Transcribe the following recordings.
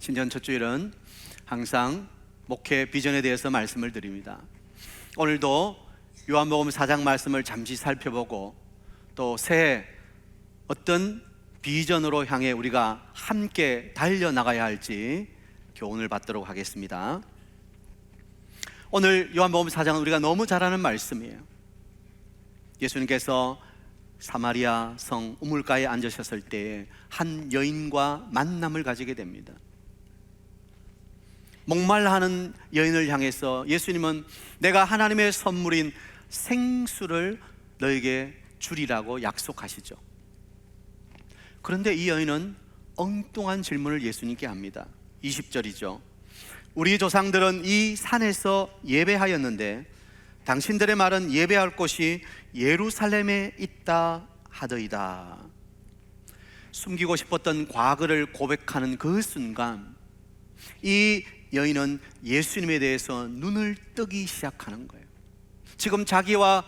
신년 첫 주일은 항상 목회 비전에 대해서 말씀을 드립니다. 오늘도 요한복음 4장 말씀을 잠시 살펴보고 또 새해 어떤 비전으로 향해 우리가 함께 달려나가야 할지 교훈을 받도록 하겠습니다. 오늘 요한복음 4장은 우리가 너무 잘 아는 말씀이에요. 예수님께서 사마리아 성 우물가에 앉으셨을 때 한 여인과 만남을 가지게 됩니다. 목말라하는 여인을 향해서 예수님은 내가 하나님의 선물인 생수를 너에게 주리라고 약속하시죠. 그런데 이 여인은 엉뚱한 질문을 예수님께 합니다. 20절이죠. 우리 조상들은 이 산에서 예배하였는데 당신들의 말은 예배할 곳이 예루살렘에 있다 하더이다. 숨기고 싶었던 과거를 고백하는 그 순간 이 여인은 예수님에 대해서 눈을 뜨기 시작하는 거예요. 지금 자기와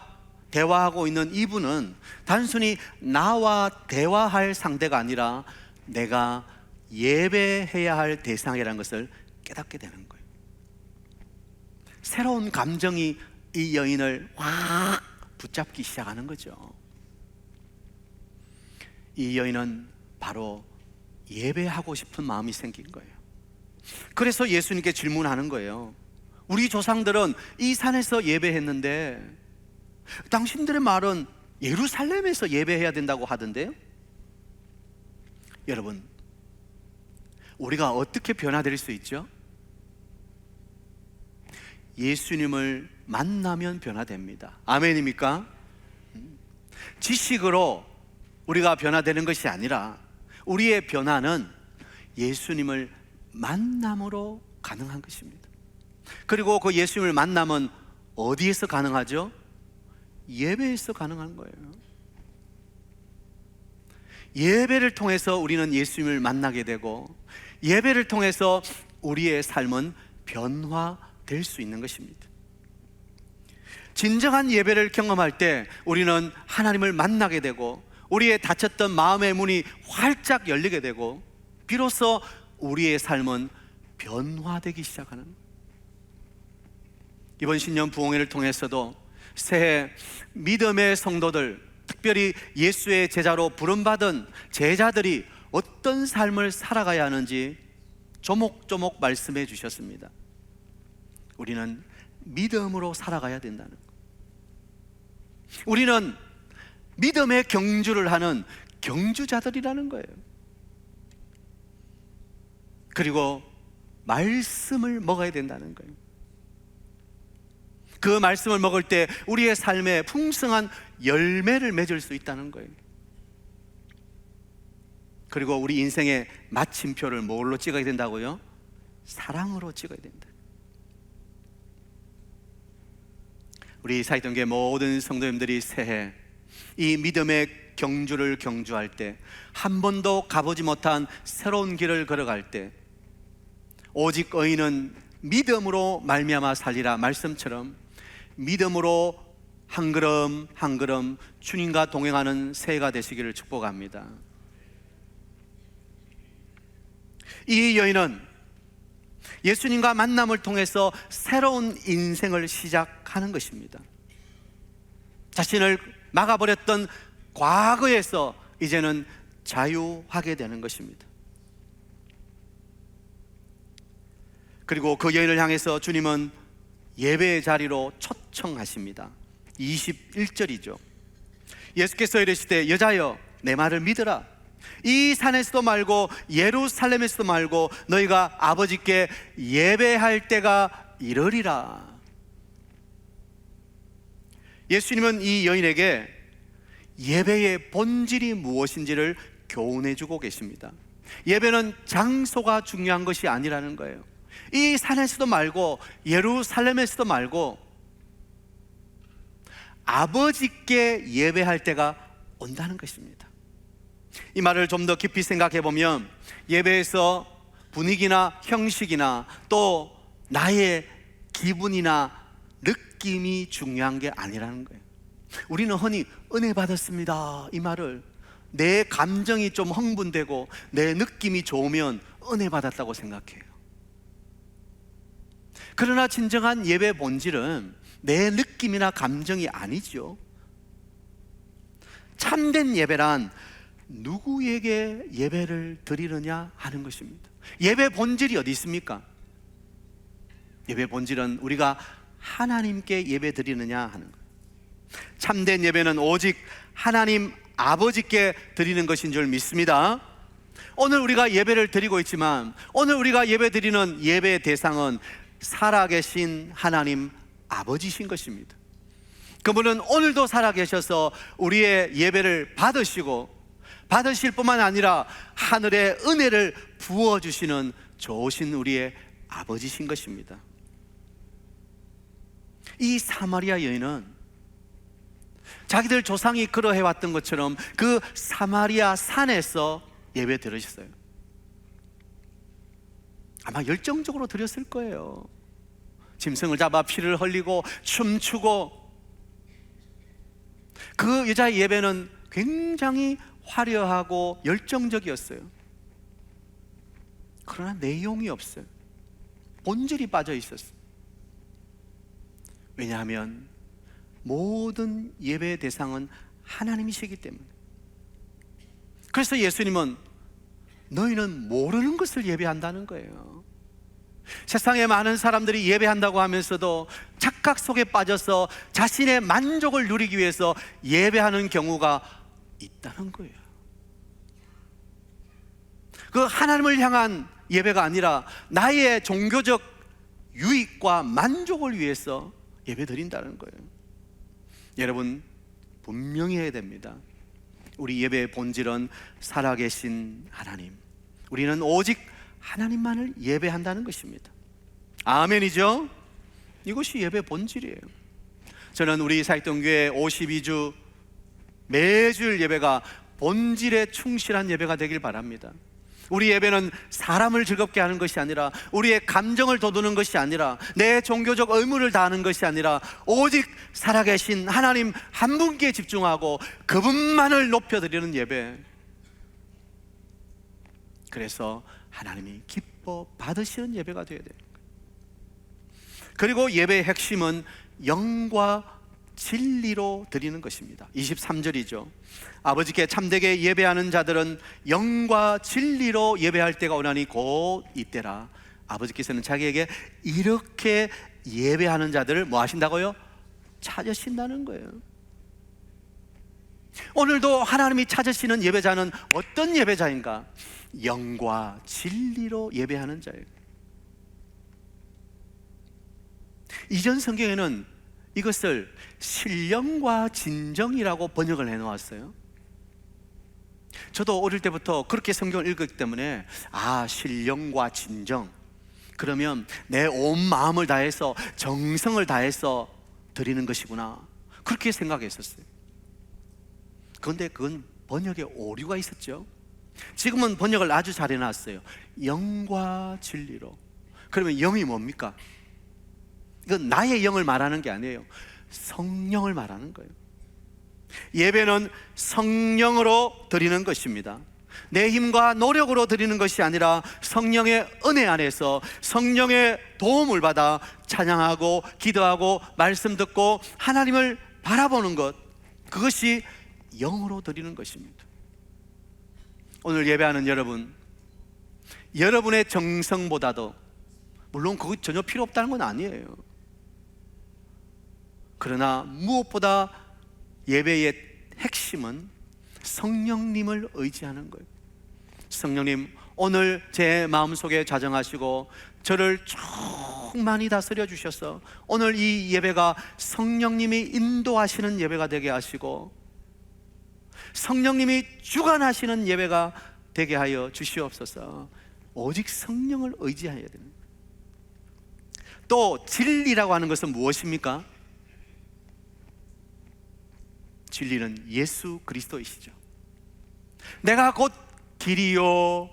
대화하고 있는 이분은 단순히 나와 대화할 상대가 아니라 내가 예배해야 할 대상이라는 것을 깨닫게 되는 거예요. 새로운 감정이 이 여인을 확 붙잡기 시작하는 거죠. 이 여인은 바로 예배하고 싶은 마음이 생긴 거예요. 그래서 예수님께 질문하는 거예요. 우리 조상들은 이 산에서 예배했는데 당신들의 말은 예루살렘에서 예배해야 된다고 하던데요? 여러분, 우리가 어떻게 변화될 수 있죠? 예수님을 만나면 변화됩니다. 아멘입니까? 지식으로 우리가 변화되는 것이 아니라 우리의 변화는 예수님을 만남으로 가능한 것입니다. 그리고 그 예수님을 만남은 어디에서 가능하죠? 예배에서 가능한 거예요. 예배를 통해서 우리는 예수님을 만나게 되고 예배를 통해서 우리의 삶은 변화될 수 있는 것입니다. 진정한 예배를 경험할 때 우리는 하나님을 만나게 되고 우리의 닫혔던 마음의 문이 활짝 열리게 되고 비로소 우리의 삶은 변화되기 시작하는, 이번 신년 부흥회를 통해서도 새해 믿음의 성도들, 특별히 예수의 제자로 부름받은 제자들이 어떤 삶을 살아가야 하는지 조목조목 말씀해 주셨습니다. 우리는 믿음으로 살아가야 된다는 것, 우리는 믿음의 경주를 하는 경주자들이라는 거예요. 그리고 말씀을 먹어야 된다는 거예요. 그 말씀을 먹을 때 우리의 삶에 풍성한 열매를 맺을 수 있다는 거예요. 그리고 우리 인생의 마침표를 뭘로 찍어야 된다고요? 사랑으로 찍어야 된다. 우리 사이동교회 모든 성도님들이 새해 이 믿음의 경주를 경주할 때, 한 번도 가보지 못한 새로운 길을 걸어갈 때 오직 의인은 믿음으로 말미암아 살리라 말씀처럼 믿음으로 한 걸음 한 걸음 주님과 동행하는 새해가 되시기를 축복합니다. 이 여인은 예수님과 만남을 통해서 새로운 인생을 시작하는 것입니다. 자신을 막아버렸던 과거에서 이제는 자유하게 되는 것입니다. 그리고 그 여인을 향해서 주님은 예배의 자리로 초청하십니다. 21절이죠. 예수께서 이르시되 여자여 내 말을 믿으라. 이 산에서도 말고 예루살렘에서도 말고 너희가 아버지께 예배할 때가 이르리라. 예수님은 이 여인에게 예배의 본질이 무엇인지를 교훈해 주고 계십니다. 예배는 장소가 중요한 것이 아니라는 거예요. 이 산에서도 말고 예루살렘에서도 말고 아버지께 예배할 때가 온다는 것입니다. 이 말을 좀 더 깊이 생각해 보면 예배에서 분위기나 형식이나 또 나의 기분이나 느낌이 중요한 게 아니라는 거예요. 우리는 흔히 은혜 받았습니다 이 말을 내 감정이 좀 흥분되고 내 느낌이 좋으면 은혜 받았다고 생각해요. 그러나 진정한 예배 본질은 내 느낌이나 감정이 아니죠. 참된 예배란 누구에게 예배를 드리느냐 하는 것입니다. 예배 본질이 어디 있습니까? 예배 본질은 우리가 하나님께 예배 드리느냐 하는 것. 참된 예배는 오직 하나님 아버지께 드리는 것인 줄 믿습니다. 오늘 우리가 예배를 드리고 있지만 오늘 우리가 예배 드리는 예배의 대상은 살아계신 하나님 아버지신 것입니다. 그분은 오늘도 살아계셔서 우리의 예배를 받으실 뿐만 아니라 하늘의 은혜를 부어주시는 좋으신 우리의 아버지신 것입니다. 이 사마리아 여인은 자기들 조상이 그러해왔던 것처럼 그 사마리아 산에서 예배 드렸어요. 아마 열정적으로 드렸을 거예요. 짐승을 잡아 피를 흘리고 춤추고. 그 여자의 예배는 굉장히 화려하고 열정적이었어요. 그러나 내용이 없어요. 본질이 빠져 있었어요. 왜냐하면 모든 예배의 대상은 하나님이시기 때문에. 그래서 예수님은 너희는 모르는 것을 예배한다는 거예요. 세상에 많은 사람들이 예배한다고 하면서도 착각 속에 빠져서 자신의 만족을 누리기 위해서 예배하는 경우가 있다는 거예요. 그 하나님을 향한 예배가 아니라 나의 종교적 유익과 만족을 위해서 예배 드린다는 거예요. 여러분 분명히 해야 됩니다. 우리 예배의 본질은 살아계신 하나님, 우리는 오직 하나님만을 예배한다는 것입니다. 아멘이죠? 이것이 예배 본질이에요. 저는 우리 사익동교회 52주 매주일 예배가 본질에 충실한 예배가 되길 바랍니다. 우리 예배는 사람을 즐겁게 하는 것이 아니라, 우리의 감정을 돋우는 것이 아니라, 내 종교적 의무를 다하는 것이 아니라 오직 살아계신 하나님 한 분께 집중하고 그분만을 높여드리는 예배. 그래서 하나님이 기뻐 받으시는 예배가 되어야 돼요. 그리고 예배의 핵심은 영과 진리로 드리는 것입니다. 23절이죠. 아버지께 참되게 예배하는 자들은 영과 진리로 예배할 때가 오나니 곧 이때라. 아버지께서는 자기에게 이렇게 예배하는 자들을 뭐 하신다고요? 찾으신다는 거예요. 오늘도 하나님이 찾으시는 예배자는 어떤 예배자인가? 영과 진리로 예배하는 자예요. 이전 성경에는 이것을 신령과 진정이라고 번역을 해놓았어요. 저도 어릴 때부터 그렇게 성경을 읽었기 때문에 신령과 진정, 그러면 내 온 마음을 다해서 정성을 다해서 드리는 것이구나, 그렇게 생각했었어요. 그런데 그건 번역에 오류가 있었죠. 지금은 번역을 아주 잘 해놨어요. 영과 진리로. 그러면 영이 뭡니까? 이건 나의 영을 말하는 게 아니에요. 성령을 말하는 거예요. 예배는 성령으로 드리는 것입니다. 내 힘과 노력으로 드리는 것이 아니라 성령의 은혜 안에서 성령의 도움을 받아 찬양하고 기도하고 말씀 듣고 하나님을 바라보는 것, 그것이 영으로 드리는 것입니다. 오늘 예배하는 여러분, 여러분의 정성보다도, 물론 그거 전혀 필요 없다는 건 아니에요. 그러나 무엇보다 예배의 핵심은 성령님을 의지하는 거예요. 성령님, 오늘 제 마음속에 좌정하시고 저를 충만히 다스려 주셔서 오늘 이 예배가 성령님이 인도하시는 예배가 되게 하시고 성령님이 주관하시는 예배가 되게 하여 주시옵소서. 오직 성령을 의지해야 됩니다. 또 진리라고 하는 것은 무엇입니까? 진리는 예수 그리스도이시죠. 내가 곧 길이요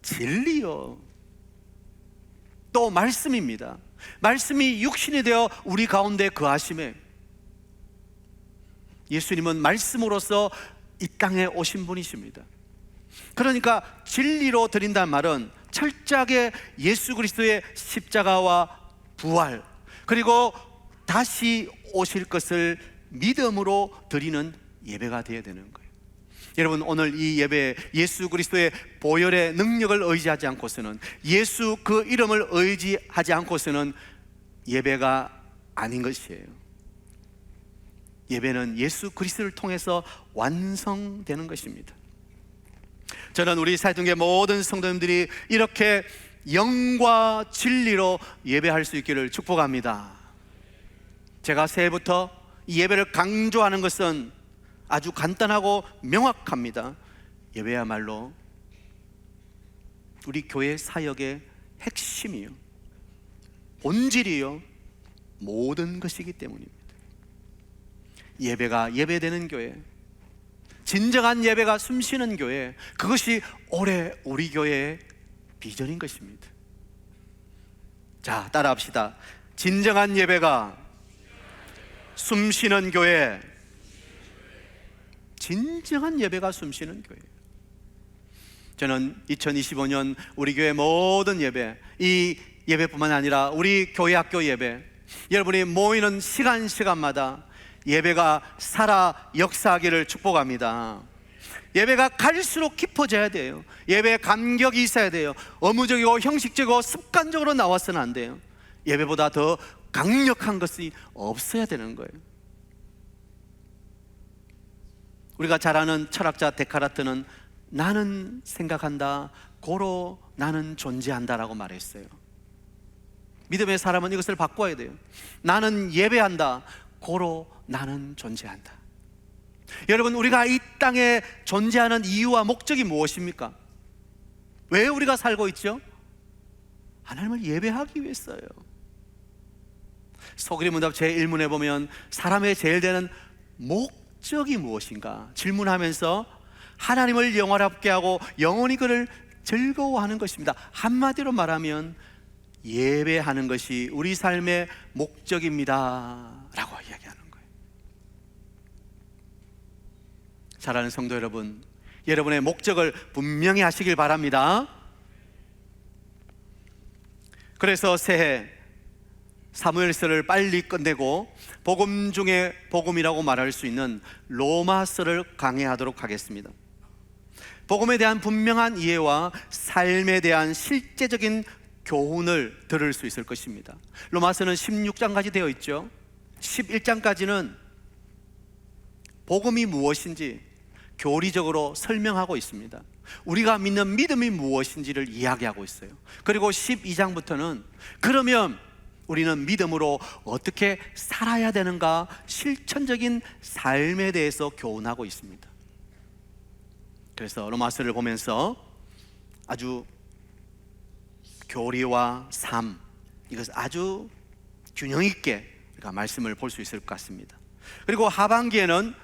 진리요 또 말씀입니다. 말씀이 육신이 되어 우리 가운데 거하심에, 예수님은 말씀으로서 이 땅에 오신 분이십니다. 그러니까 진리로 드린다는 말은 철저하게 예수 그리스도의 십자가와 부활, 그리고 다시 오실 것을 믿음으로 드리는 예배가 되어야 되는 거예요. 여러분, 오늘 이 예배, 예수 그리스도의 보혈의 능력을 의지하지 않고서는, 예수 그 이름을 의지하지 않고서는 예배가 아닌 것이에요. 예배는 예수 그리스도를 통해서 완성되는 것입니다. 저는 우리 사이동교회 모든 성도님들이 이렇게 영과 진리로 예배할 수 있기를 축복합니다. 제가 새해부터 이 예배를 강조하는 것은 아주 간단하고 명확합니다. 예배야말로 우리 교회 사역의 핵심이요, 본질이요, 모든 것이기 때문입니다. 예배가 예배되는 교회, 진정한 예배가 숨쉬는 교회, 그것이 올해 우리 교회의 비전인 것입니다. 자, 따라합시다. 진정한 예배가 숨쉬는 교회. 진정한 예배가 숨쉬는 교회. 저는 2025년 우리 교회 모든 예배, 이 예배뿐만 아니라 우리 교회 학교 예배, 여러분이 모이는 시간마다 예배가 살아 역사하기를 축복합니다. 예배가 갈수록 깊어져야 돼요. 예배에 감격이 있어야 돼요. 의무적이고 형식적이고 습관적으로 나와서는 안 돼요. 예배보다 더 강력한 것이 없어야 되는 거예요. 우리가 잘 아는 철학자 데카르트는 나는 생각한다, 고로 나는 존재한다라고 말했어요. 믿음의 사람은 이것을 바꿔야 돼요. 나는 예배한다, 고로 나는 존재한다. 여러분, 우리가 이 땅에 존재하는 이유와 목적이 무엇입니까? 왜 우리가 살고 있죠? 하나님을 예배하기 위해서요. 소그리 문답 제1문에 보면 사람의 제일 되는 목적이 무엇인가 질문하면서 하나님을 영원하게 하고 영원히 그를 즐거워하는 것입니다. 한마디로 말하면 예배하는 것이 우리 삶의 목적입니다 라고 이야기하는 거예요. 사랑하는 성도 여러분, 여러분의 목적을 분명히 하시길 바랍니다. 그래서 새해 사무엘서를 빨리 끝내고 복음 중에 복음이라고 말할 수 있는 로마서를 강해하도록 하겠습니다. 복음에 대한 분명한 이해와 삶에 대한 실제적인 교훈을 들을 수 있을 것입니다. 로마서는 16장까지 되어 있죠. 11장까지는 복음이 무엇인지 교리적으로 설명하고 있습니다. 우리가 믿는 믿음이 무엇인지를 이야기하고 있어요. 그리고 12장부터는 그러면 우리는 믿음으로 어떻게 살아야 되는가, 실천적인 삶에 대해서 교훈하고 있습니다. 그래서 로마서를 보면서 아주 교리와 삶, 이것을 아주 균형 있게 우리가 말씀을 볼 수 있을 것 같습니다. 그리고 하반기에는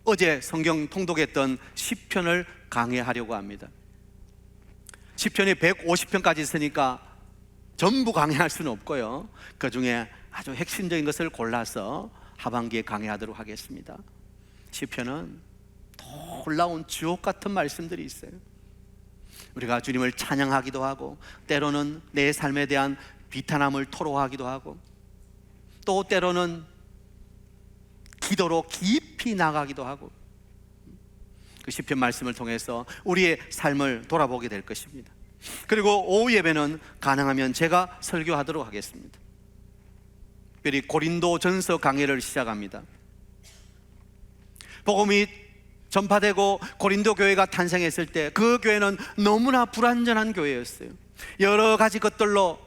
어제 성경 통독했던 시편을 강해하려고 합니다. 시편이 150편까지 있으니까 전부 강해할 수는 없고요, 그 중에 아주 핵심적인 것을 골라서 하반기에 강해하도록 하겠습니다. 시편은 놀라운 주옥 같은 말씀들이 있어요. 우리가 주님을 찬양하기도 하고, 때로는 내 삶에 대한 비탄함을 토로하기도 하고, 또 때로는 기도로 깊이 나가기도 하고, 그 시편 말씀을 통해서 우리의 삶을 돌아보게 될 것입니다. 그리고 오후 예배는 가능하면 제가 설교하도록 하겠습니다. 특별히 고린도전서 강해를 시작합니다. 복음이 전파되고 고린도 교회가 탄생했을 때 그 교회는 너무나 불완전한 교회였어요. 여러 가지 것들로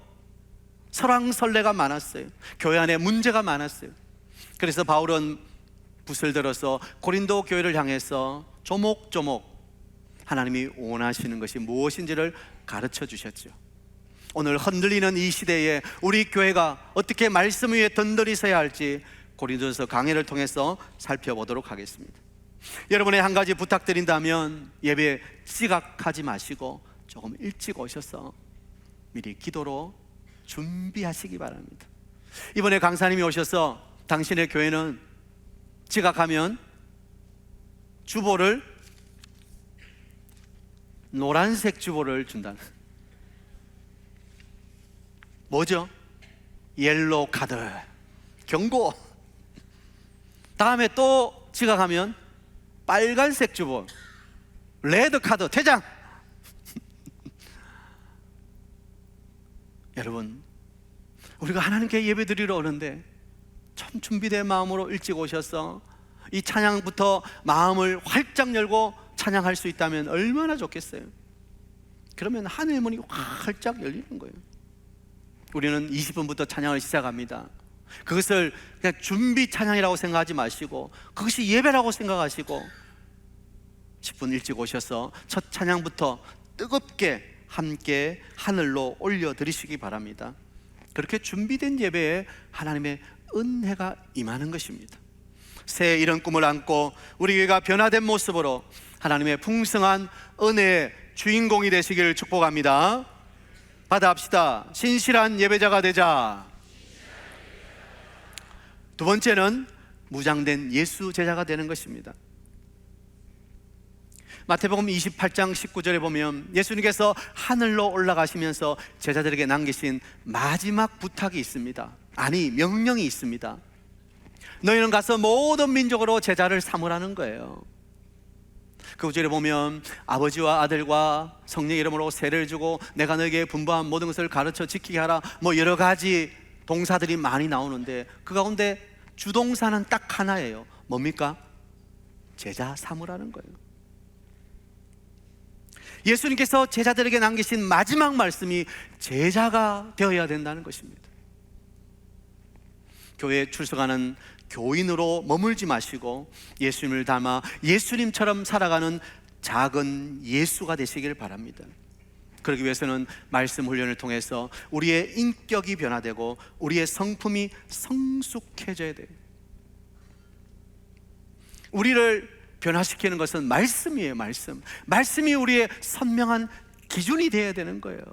설왕설래가 많았어요. 교회 안에 문제가 많았어요. 그래서 바울은 붓을 들어서 고린도 교회를 향해서 조목조목 하나님이 원하시는 것이 무엇인지를 가르쳐 주셨죠. 오늘 흔들리는 이 시대에 우리 교회가 어떻게 말씀 위에 던들이 서야 할지 고린도전서 강해를 통해서 살펴보도록 하겠습니다. 여러분의 한 가지 부탁드린다면, 예배 지각하지 마시고 조금 일찍 오셔서 미리 기도로 준비하시기 바랍니다. 이번에 강사님이 오셔서 당신의 교회는 지각하면 주보를, 노란색 주보를 준다. 뭐죠? 옐로우 카드, 경고. 다음에 또 지각하면 빨간색 주보, 레드 카드, 퇴장. 여러분, 우리가 하나님께 예배드리러 오는데 참 준비된 마음으로 일찍 오셔서 이 찬양부터 마음을 활짝 열고 찬양할 수 있다면 얼마나 좋겠어요. 그러면 하늘 문이 활짝 열리는 거예요. 우리는 20분부터 찬양을 시작합니다. 그것을 그냥 준비 찬양이라고 생각하지 마시고 그것이 예배라고 생각하시고 10분 일찍 오셔서 첫 찬양부터 뜨겁게 함께 하늘로 올려드리시기 바랍니다. 그렇게 준비된 예배에 하나님의 은혜가 임하는 것입니다. 새 이런 꿈을 안고 우리 교회가 변화된 모습으로 하나님의 풍성한 은혜의 주인공이 되시기를 축복합니다. 받아합시다. 신실한 예배자가 되자. 두 번째는 무장된 예수 제자가 되는 것입니다. 마태복음 28장 19절에 보면 예수님께서 하늘로 올라가시면서 제자들에게 남기신 마지막 부탁이 있습니다. 아니, 명령이 있습니다. 너희는 가서 모든 민족으로 제자를 삼으라는 거예요. 그 구절에 보면 아버지와 아들과 성령의 이름으로 세례를 주고 내가 너에게 분부한 모든 것을 가르쳐 지키게 하라, 뭐 여러 가지 동사들이 많이 나오는데 그 가운데 주동사는 딱 하나예요. 뭡니까? 제자 삼으라는 거예요. 예수님께서 제자들에게 남기신 마지막 말씀이 제자가 되어야 된다는 것입니다. 교회에 출석하는 교인으로 머물지 마시고 예수님을 닮아 예수님처럼 살아가는 작은 예수가 되시길 바랍니다. 그러기 위해서는 말씀 훈련을 통해서 우리의 인격이 변화되고 우리의 성품이 성숙해져야 돼요. 우리를 변화시키는 것은 말씀이에요. 말씀이 우리의 선명한 기준이 되어야 되는 거예요.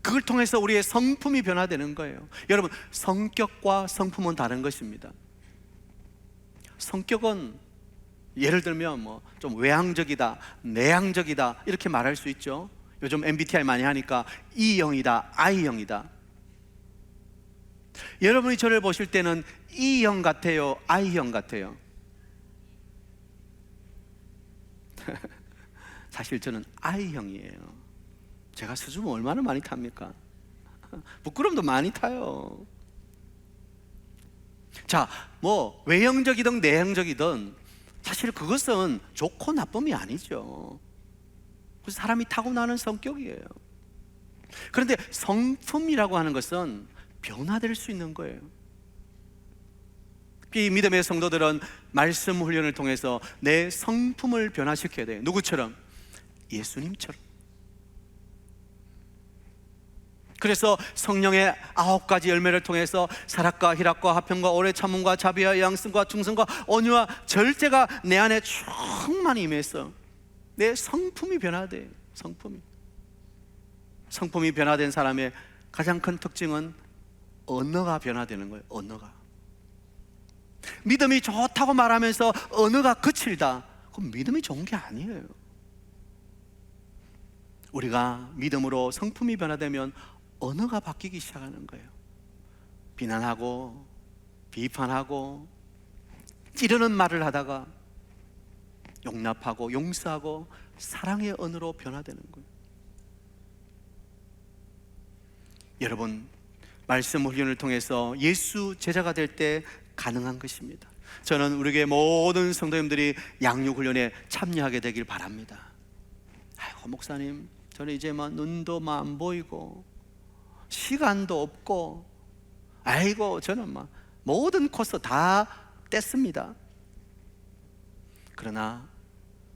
그걸 통해서 우리의 성품이 변화되는 거예요. 여러분, 성격과 성품은 다른 것입니다. 성격은 예를 들면 뭐 좀 외향적이다, 내향적이다 이렇게 말할 수 있죠. 요즘 MBTI 많이 하니까 E형이다, I형이다. 여러분이 저를 보실 때는 E형 같아요, I형 같아요? 사실 저는 I형이에요. 제가 수줍음 얼마나 많이 탑니까? 부끄럼도 많이 타요. 자, 뭐 외형적이든 내형적이든 사실 그것은 좋고 나쁨이 아니죠. 그래서 사람이 타고나는 성격이에요. 그런데 성품이라고 하는 것은 변화될 수 있는 거예요. 이 믿음의 성도들은 말씀 훈련을 통해서 내 성품을 변화시켜야 돼요. 누구처럼? 예수님처럼. 그래서 성령의 9가지 열매를 통해서 사랑과 희락과 화평과 오래 참음과 자비와 양승과 충성과 온유와 절제가 내 안에 충만히 임해서 내 성품이 변화돼요. 성품이 변화된 사람의 가장 큰 특징은 언어가 변화되는 거예요. 언어가. 믿음이 좋다고 말하면서 언어가 거칠다, 그럼 믿음이 좋은 게 아니에요. 우리가 믿음으로 성품이 변화되면 언어가 바뀌기 시작하는 거예요. 비난하고 비판하고 찌르는 말을 하다가 용납하고 용서하고 사랑의 언어로 변화되는 거예요. 여러분, 말씀 훈련을 통해서 예수 제자가 될 때 가능한 것입니다. 저는 우리 교회 모든 성도님들이 양육 훈련에 참여하게 되길 바랍니다. 아이고 목사님, 저는 이제 막 눈도 막 안 보이고 시간도 없고, 아이고 저는 막 모든 코스 다 뗐습니다. 그러나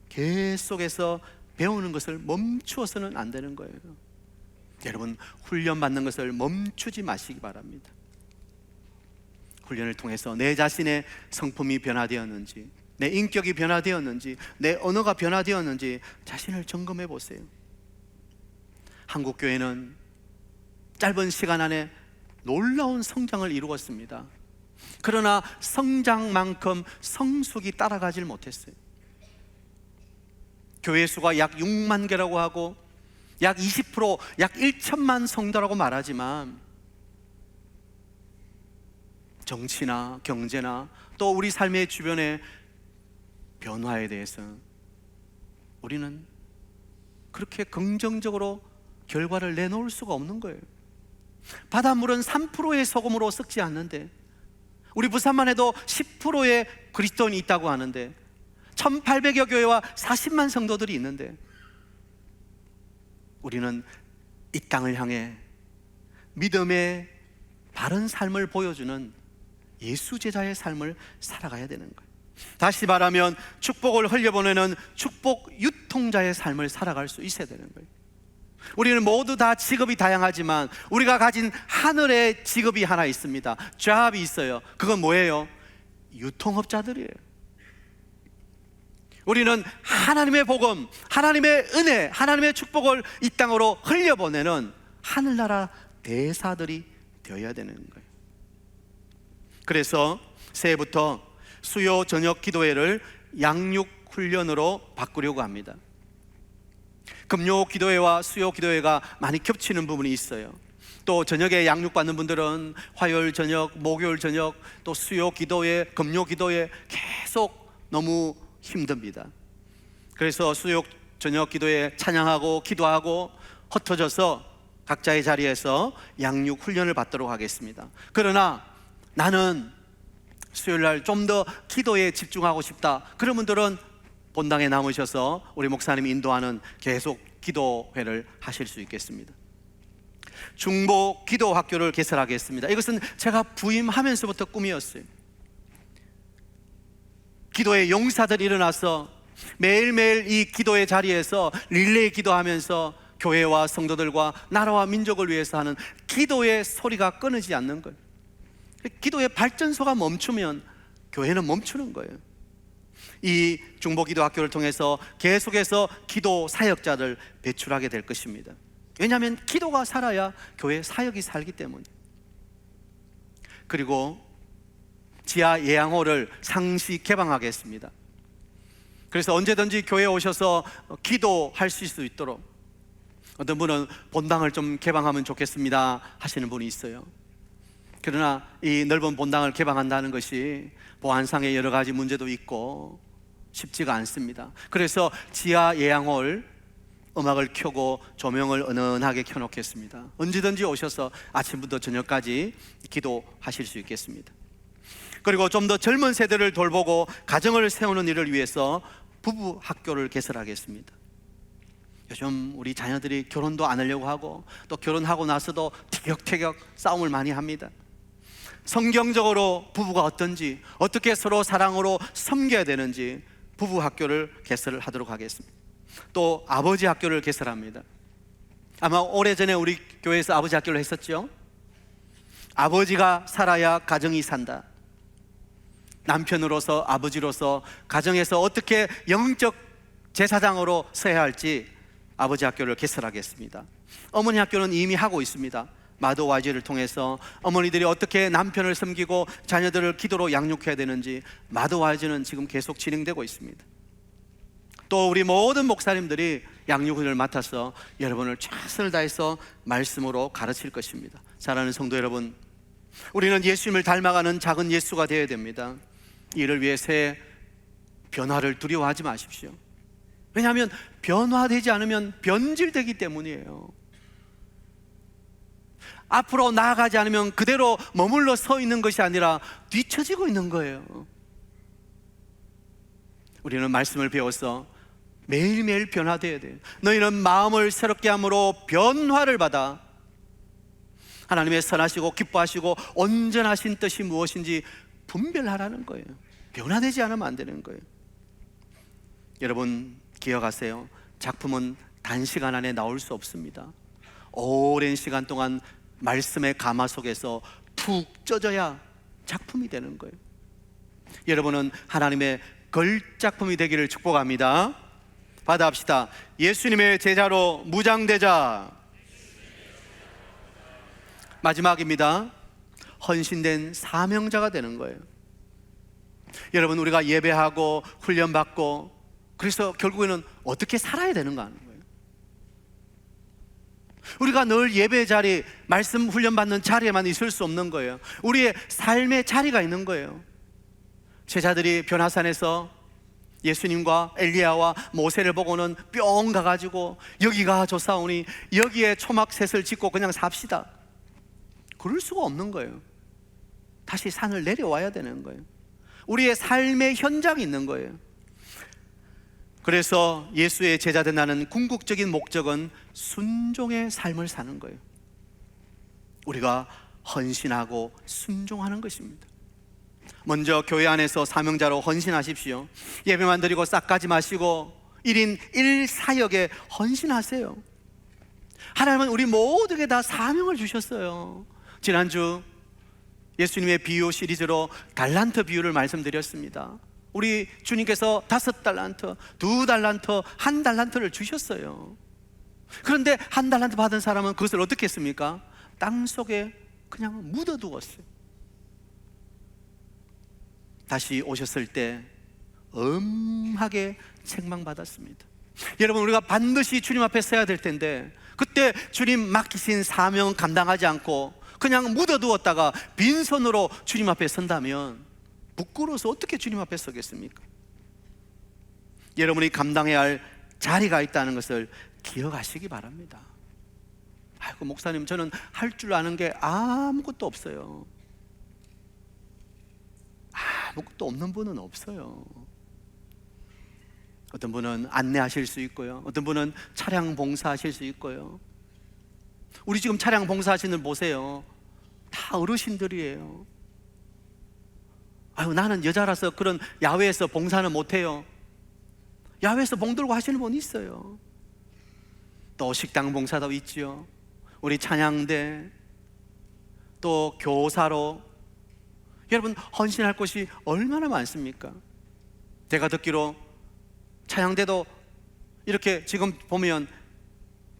계속해서 배우는 것을 멈추어서는 안 되는 거예요. 여러분, 훈련받는 것을 멈추지 마시기 바랍니다. 훈련을 통해서 내 자신의 성품이 변화되었는지, 내 인격이 변화되었는지, 내 언어가 변화되었는지 자신을 점검해 보세요. 한국교회는 짧은 시간 안에 놀라운 성장을 이루었습니다. 그러나 성장만큼 성숙이 따라가질 못했어요. 교회 수가 약 6만 개라고 하고 약 20%, 약 1천만 성도라고 말하지만 정치나 경제나 또 우리 삶의 주변의 변화에 대해서 우리는 그렇게 긍정적으로 결과를 내놓을 수가 없는 거예요. 바닷물은 3%의 소금으로 썩지 않는데, 우리 부산만 해도 10%의 그리스도인이 있다고 하는데 1800여 교회와 40만 성도들이 있는데, 우리는 이 땅을 향해 믿음의 바른 삶을 보여주는 예수 제자의 삶을 살아가야 되는 거예요. 다시 말하면 축복을 흘려보내는 축복 유통자의 삶을 살아갈 수 있어야 되는 거예요. 우리는 모두 다 직업이 다양하지만 우리가 가진 하늘의 직업이 하나 있습니다. 잡이 있어요. 그건 뭐예요? 유통업자들이에요. 우리는 하나님의 복음, 하나님의 은혜, 하나님의 축복을 이 땅으로 흘려보내는 하늘나라 대사들이 되어야 되는 거예요. 그래서 새해부터 수요 저녁 기도회를 양육 훈련으로 바꾸려고 합니다. 금요 기도회와 수요 기도회가 많이 겹치는 부분이 있어요. 또 저녁에 양육받는 분들은 화요일 저녁, 목요일 저녁, 또 수요 기도회, 금요 기도회 계속 너무 힘듭니다. 그래서 수요 저녁 기도회 찬양하고 기도하고 흩어져서 각자의 자리에서 양육 훈련을 받도록 하겠습니다. 그러나 나는 수요일 날 좀 더 기도에 집중하고 싶다, 그런 분들은 본당에 남으셔서 우리 목사님이 인도하는 계속 기도회를 하실 수 있겠습니다. 중보 기도 학교를 개설하겠습니다. 이것은 제가 부임하면서부터 꿈이었어요. 기도의 용사들이 일어나서 매일매일 이 기도의 자리에서 릴레이 기도하면서 교회와 성도들과 나라와 민족을 위해서 하는 기도의 소리가 끊이지 않는 거예요. 기도의 발전소가 멈추면 교회는 멈추는 거예요. 이 중보기도 학교를 통해서 계속해서 기도 사역자를 배출하게 될 것입니다. 왜냐하면 기도가 살아야 교회 사역이 살기 때문에. 그리고 지하 예양호를 상시 개방하겠습니다. 그래서 언제든지 교회에 오셔서 기도할 수 있도록. 어떤 분은 본당을 좀 개방하면 좋겠습니다 하시는 분이 있어요. 그러나 이 넓은 본당을 개방한다는 것이 보안상의 여러 가지 문제도 있고 쉽지가 않습니다. 그래서 지하 예양홀 음악을 켜고 조명을 은은하게 켜놓겠습니다. 언제든지 오셔서 아침부터 저녁까지 기도하실 수 있겠습니다. 그리고 좀 더 젊은 세대를 돌보고 가정을 세우는 일을 위해서 부부 학교를 개설하겠습니다. 요즘 우리 자녀들이 결혼도 안 하려고 하고 또 결혼하고 나서도 티격태격 싸움을 많이 합니다. 성경적으로 부부가 어떤지, 어떻게 서로 사랑으로 섬겨야 되는지 부부 학교를 개설을 하도록 하겠습니다. 또 아버지 학교를 개설합니다. 아마 오래전에 우리 교회에서 아버지 학교를 했었죠. 아버지가 살아야 가정이 산다. 남편으로서, 아버지로서 가정에서 어떻게 영적 제사장으로 서야 할지 아버지 학교를 개설하겠습니다. 어머니 학교는 이미 하고 있습니다. 마도와이즈를 통해서 어머니들이 어떻게 남편을 섬기고 자녀들을 기도로 양육해야 되는지 마도와이즈는 지금 계속 진행되고 있습니다. 또 우리 모든 목사님들이 양육을 맡아서 여러분을 최선을 다해서 말씀으로 가르칠 것입니다. 사랑하는 성도 여러분, 우리는 예수님을 닮아가는 작은 예수가 되어야 됩니다. 이를 위해 새 변화를 두려워하지 마십시오. 왜냐하면 변화되지 않으면 변질되기 때문이에요. 앞으로 나아가지 않으면 그대로 머물러 서 있는 것이 아니라 뒤처지고 있는 거예요. 우리는 말씀을 배워서 매일매일 변화되어야 돼요. 너희는 마음을 새롭게 함으로 변화를 받아 하나님의 선하시고 기뻐하시고 온전하신 뜻이 무엇인지 분별하라는 거예요. 변화되지 않으면 안 되는 거예요. 여러분 기억하세요. 작품은 단시간 안에 나올 수 없습니다. 오랜 시간 동안 말씀의 가마 속에서 푹 쪄져야 작품이 되는 거예요. 여러분은 하나님의 걸작품이 되기를 축복합니다. 받아합시다. 예수님의 제자로 무장되자. 마지막입니다. 헌신된 사명자가 되는 거예요. 여러분 우리가 예배하고 훈련받고 그래서 결국에는 어떻게 살아야 되는가 하는 거예요. 우리가 늘 예배 자리, 말씀 훈련 받는 자리에만 있을 수 없는 거예요. 우리의 삶의 자리가 있는 거예요. 제자들이 변화산에서 예수님과 엘리야와 모세를 보고는 뿅 가가지고 여기가 좋사오니 여기에 초막셋을 짓고 그냥 삽시다, 그럴 수가 없는 거예요. 다시 산을 내려와야 되는 거예요. 우리의 삶의 현장이 있는 거예요. 그래서 예수의 제자 된 나는 궁극적인 목적은 순종의 삶을 사는 거예요. 우리가 헌신하고 순종하는 것입니다. 먼저 교회 안에서 사명자로 헌신하십시오. 예배만 드리고 싹 가지 마시고 1인 1사역에 헌신하세요. 하나님은 우리 모두에게 다 사명을 주셨어요. 지난주 예수님의 비유 시리즈로 달란트 비유를 말씀드렸습니다. 우리 주님께서 5달란트, 2달란트, 1달란트를 주셨어요. 그런데 1달란트 받은 사람은 그것을 어떻게 했습니까? 땅속에 그냥 묻어두었어요. 다시 오셨을 때 엄하게 책망받았습니다. 여러분, 우리가 반드시 주님 앞에 서야 될 텐데 그때 주님 맡기신 사명 감당하지 않고 그냥 묻어두었다가 빈손으로 주님 앞에 선다면 부끄러워서 어떻게 주님 앞에 서겠습니까? 여러분이 감당해야 할 자리가 있다는 것을 기억하시기 바랍니다. 아이고 목사님, 저는 할 줄 아는 게 아무것도 없어요. 아무것도 없는 분은 없어요. 어떤 분은 안내하실 수 있고요, 어떤 분은 차량 봉사하실 수 있고요. 우리 지금 차량 봉사하시는 분 보세요. 다 어르신들이에요. 아유, 나는 여자라서 그런 야외에서 봉사는 못해요. 야외에서 봉 들고 하시는 분 있어요. 또 식당 봉사도 있죠. 우리 찬양대, 또 교사로 여러분 헌신할 곳이 얼마나 많습니까? 제가 듣기로 찬양대도 이렇게 지금 보면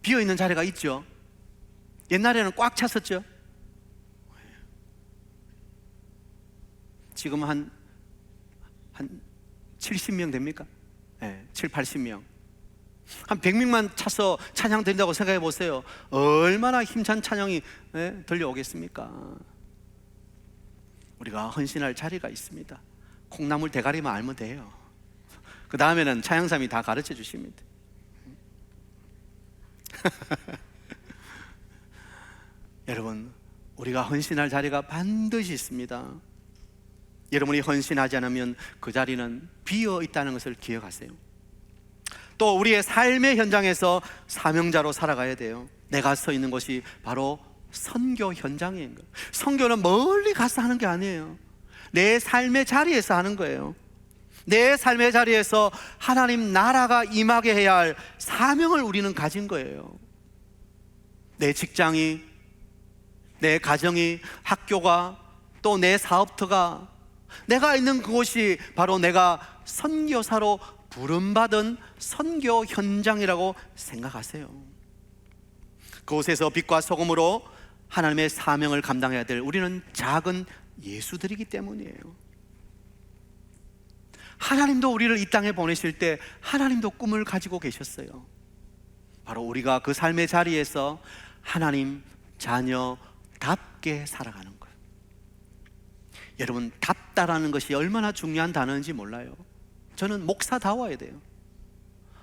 비어있는 자리가 있죠. 옛날에는 꽉 찼었죠. 지금 한 70명 됩니까? 네, 7, 80명. 한 100명만 차서 찬양 드린다고 생각해 보세요. 얼마나 힘찬 찬양이 들려오겠습니까? 우리가 헌신할 자리가 있습니다. 콩나물 대가리만 알면 돼요. 그 다음에는 찬양사님이 다 가르쳐 주십니다. 여러분, 우리가 헌신할 자리가 반드시 있습니다. 여러분이 헌신하지 않으면 그 자리는 비어 있다는 것을 기억하세요. 또 우리의 삶의 현장에서 사명자로 살아가야 돼요. 내가 서 있는 곳이 바로 선교 현장인 거예요. 선교는 멀리 가서 하는 게 아니에요. 내 삶의 자리에서 하는 거예요. 내 삶의 자리에서 하나님 나라가 임하게 해야 할 사명을 우리는 가진 거예요. 내 직장이, 내 가정이, 학교가, 또 내 사업터가, 내가 있는 그곳이 바로 내가 선교사로 부름받은 선교 현장이라고 생각하세요. 그곳에서 빛과 소금으로 하나님의 사명을 감당해야 될 우리는 작은 예수들이기 때문이에요. 하나님도 우리를 이 땅에 보내실 때 하나님도 꿈을 가지고 계셨어요. 바로 우리가 그 삶의 자리에서 하나님 자녀답게 살아가는 거예요. 여러분, 답다라는 것이 얼마나 중요한 단어인지 몰라요. 저는 목사다워야 돼요.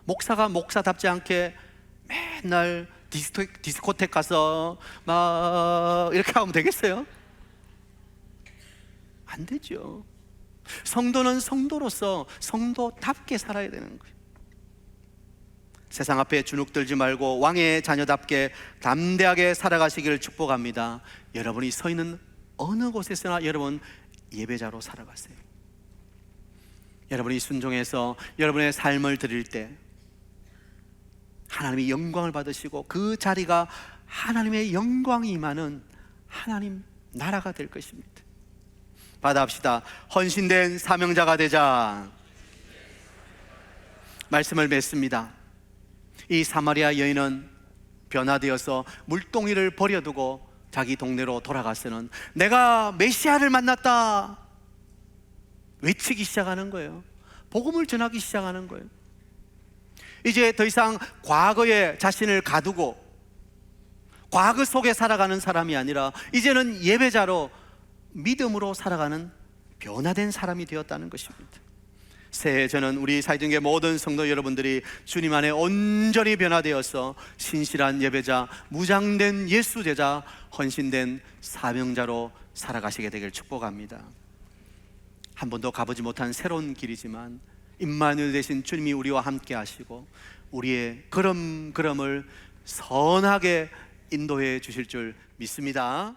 목사가 목사답지 않게 맨날 디스코텍 가서 막 이렇게 하면 되겠어요? 안 되죠. 성도는 성도로서 성도답게 살아야 되는 거예요. 세상 앞에 주눅 들지 말고 왕의 자녀답게 담대하게 살아가시기를 축복합니다. 여러분이 서 있는 어느 곳에서나 여러분 예배자로 살아가세요. 여러분이 순종해서 여러분의 삶을 드릴 때 하나님이 영광을 받으시고 그 자리가 하나님의 영광이 임하는 하나님 나라가 될 것입니다. 받아합시다. 헌신된 사명자가 되자. 말씀을 맺습니다. 이 사마리아 여인은 변화되어서 물동이를 버려두고 자기 동네로 돌아가서는 내가 메시아를 만났다 외치기 시작하는 거예요. 복음을 전하기 시작하는 거예요. 이제 더 이상 과거에 자신을 가두고 과거 속에 살아가는 사람이 아니라 이제는 예배자로 믿음으로 살아가는 변화된 사람이 되었다는 것입니다. 새해 저는 우리 사이등교회 모든 성도 여러분들이 주님 안에 온전히 변화되어서 신실한 예배자, 무장된 예수 제자, 헌신된 사명자로 살아가시게 되길 축복합니다. 한 번도 가보지 못한 새로운 길이지만 임마누엘 되신 주님이 우리와 함께 하시고 우리의 걸음걸음을 선하게 인도해 주실 줄 믿습니다.